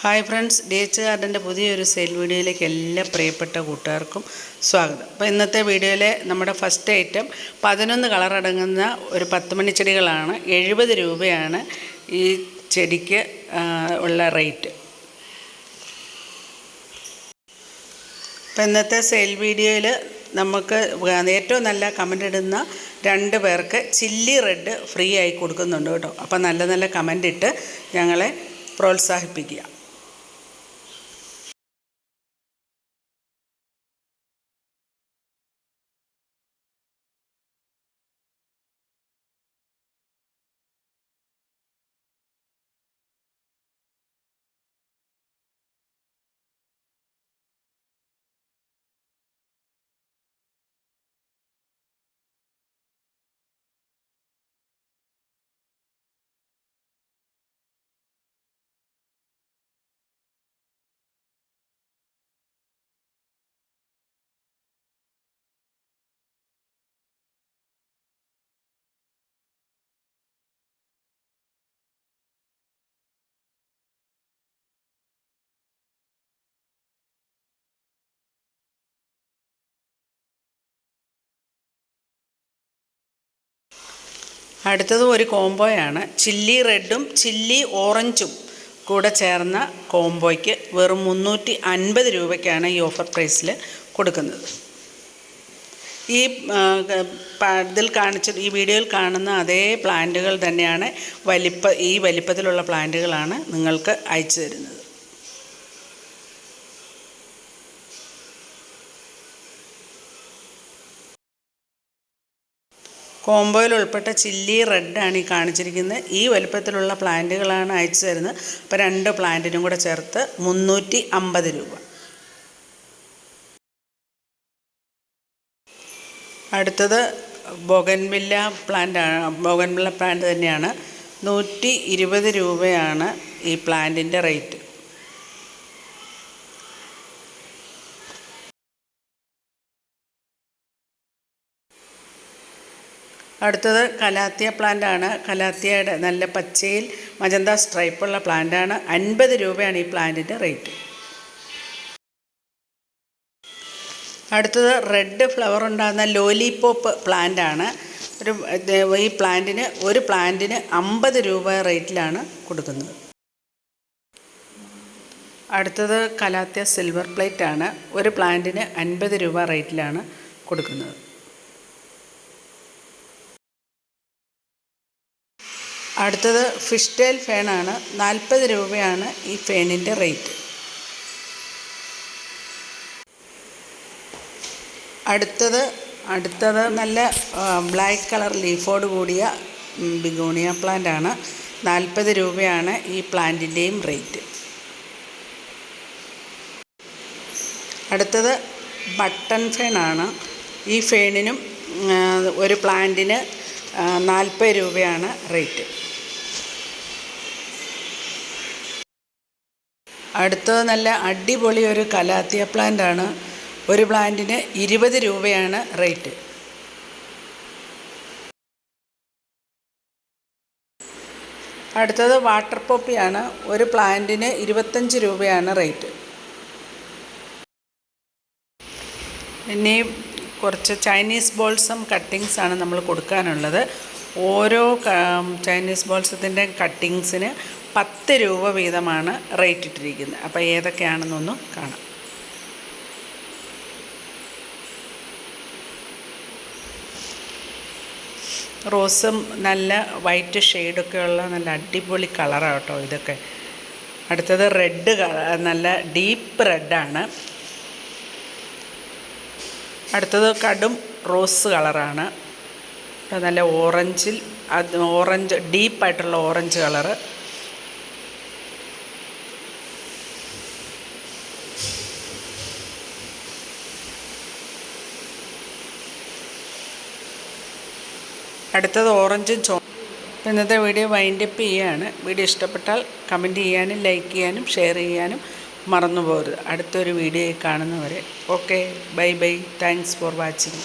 Hi friends, DH ഗാർഡൻ്റെ പുതിയൊരു sale വീഡിയോയിലേക്ക് എല്ലാ പ്രിയപ്പെട്ട കൂട്ടുകാർക്കും സ്വാഗതം. അപ്പോൾ ഇന്നത്തെ വീഡിയോയിലെ നമ്മുടെ ഫസ്റ്റ് ഐറ്റം 11 കളറടങ്ങുന്ന ഒരു 10 മണി ചെടികളാണ്. 70 രൂപയാണ് ഈ ചെടിക്ക് ഉള്ള റേറ്റ്. അപ്പോൾ ഇന്നത്തെ സെയിൽ വീഡിയോയിൽ നമുക്ക് ഏറ്റവും നല്ല കമൻ്റ് ഇടുന്ന 2 പേർക്ക് ചില്ലി റെഡ് ഫ്രീ ആയി കൊടുക്കുന്നുണ്ട് കേട്ടോ. അപ്പോൾ നല്ല കമൻ്റ് ഇട്ട് ഞങ്ങളെ പ്രോത്സാഹിപ്പിക്കുക. അടുത്തത് ഒരു കോംബോയാണ്. ചില്ലി റെഡും ചില്ലി ഓറഞ്ചും കൂടെ ചേർന്ന കോംബോയ്ക്ക് വെറും 350 രൂപയ്ക്കാണ് ഈ ഓഫർ പ്രൈസിൽ കൊടുക്കുന്നത്. ഈ ഈ വീഡിയോയിൽ കാണുന്ന അതേ പ്ലാന്റുകൾ തന്നെയാണ് ഈ വലിപ്പത്തിലുള്ള പ്ലാന്റുകളാണ് നിങ്ങൾക്ക് അയച്ചു തരുന്നത്. കോംബോയിൽ ഉൾപ്പെട്ട ചില്ലി റെഡാണ് ഈ കാണിച്ചിരിക്കുന്നത്. ഈ വലുപ്പത്തിലുള്ള പ്ലാന്റുകളാണ് അയച്ചു തരുന്നത്. അപ്പോൾ 2 പ്ലാന്റിനും കൂടെ ചേർത്ത് 350 രൂപ. അടുത്തത് ബോഗൻവില്ല പ്ലാന്റ് തന്നെയാണ്. 120 രൂപയാണ് ഈ പ്ലാന്റിൻ്റെ റേറ്റ്. അടുത്തത് കലാത്തിയ പ്ലാന്റാണ്. കലാത്തിയയുടെ നല്ല പച്ചയിൽ മജന്ത സ്ട്രൈപ്പുള്ള പ്ലാന്റാണ്. 50 രൂപയാണ് ഈ പ്ലാന്റിൻ്റെ റേറ്റ്. അടുത്തത് റെഡ് ഫ്ലവർ ഉണ്ടാകുന്ന ലോലിപോപ്പ് പ്ലാന്റാണ്. ഈ ഒരു പ്ലാന്റിന് 50 രൂപ റേറ്റിലാണ് കൊടുക്കുന്നത്. അടുത്തത് കലാത്തിയ സിൽവർ പ്ലേറ്റ് ആണ്. ഒരു പ്ലാന്റിന് 50 രൂപ റേറ്റിലാണ് കൊടുക്കുന്നത്. അടുത്തത് ഫിഷ് ടെയിൽ ഫേണാണ്. 40 രൂപയാണ് ഈ ഫേണിൻ്റെ റേറ്റ്. അടുത്തത് നല്ല ബ്ലാക്ക് കളർ ലീഫോട് കൂടിയ ബിഗോണിയ പ്ലാന്റാണ്. 40 രൂപയാണ് ഈ പ്ലാന്റിൻ്റെയും റേറ്റ്. അടുത്തത് ബട്ടൺ ഫേണാണ്. ഈ ഫേണിനും ഒരു പ്ലാന്റിന് 40 രൂപയാണ് റേറ്റ്. അടുത്തത് നല്ല അടിപൊളി ഒരു കലാത്തിയ പ്ലാന്റാണ്. ഒരു പ്ലാന്റിന് 20 രൂപയാണ് റേറ്റ്. അടുത്തത് വാട്ടർ പോപ്പിയാണ്. ഒരു പ്ലാന്റിന് 25 രൂപയാണ് റേറ്റ്. ഇനി കുറച്ച് ചൈനീസ് ബോൾസം കട്ടിങ്സാണ് നമ്മൾ കൊടുക്കാനുള്ളത്. ഓരോ ചൈനീസ് ബോൾസത്തിൻ്റെ കട്ടിങ്സിന് 10 രൂപ വീതമാണ് റേറ്റ് ഇട്ടിരിക്കുന്നത്. അപ്പോൾ ഏതൊക്കെയാണെന്നൊന്ന് കാണാം. റോസും നല്ല വൈറ്റ് ഷെയ്ഡൊക്കെയുള്ള നല്ല അടിപൊളി കളറാണ് കേട്ടോ ഇതൊക്കെ. അടുത്തത് റെഡ് നല്ല ഡീപ്പ് റെഡാണ്. അടുത്തത് കടും റോസ് കളറാണ്. നല്ല ഓറഞ്ച് ഡീപ്പായിട്ടുള്ള ഓറഞ്ച് കളറ്. അടുത്തത് ഓറഞ്ചും ഇന്നത്തെ വീഡിയോ വൈൻഡപ്പ് ചെയ്യുകയാണ്. വീഡിയോ ഇഷ്ടപ്പെട്ടാൽ കമൻറ്റ് ചെയ്യാനും ലൈക്ക് ചെയ്യാനും ഷെയർ ചെയ്യാനും മറന്നു പോകരുത്. അടുത്തൊരു വീഡിയോയിൽ കാണുന്നവരെ okay, bye. Thanks for watching.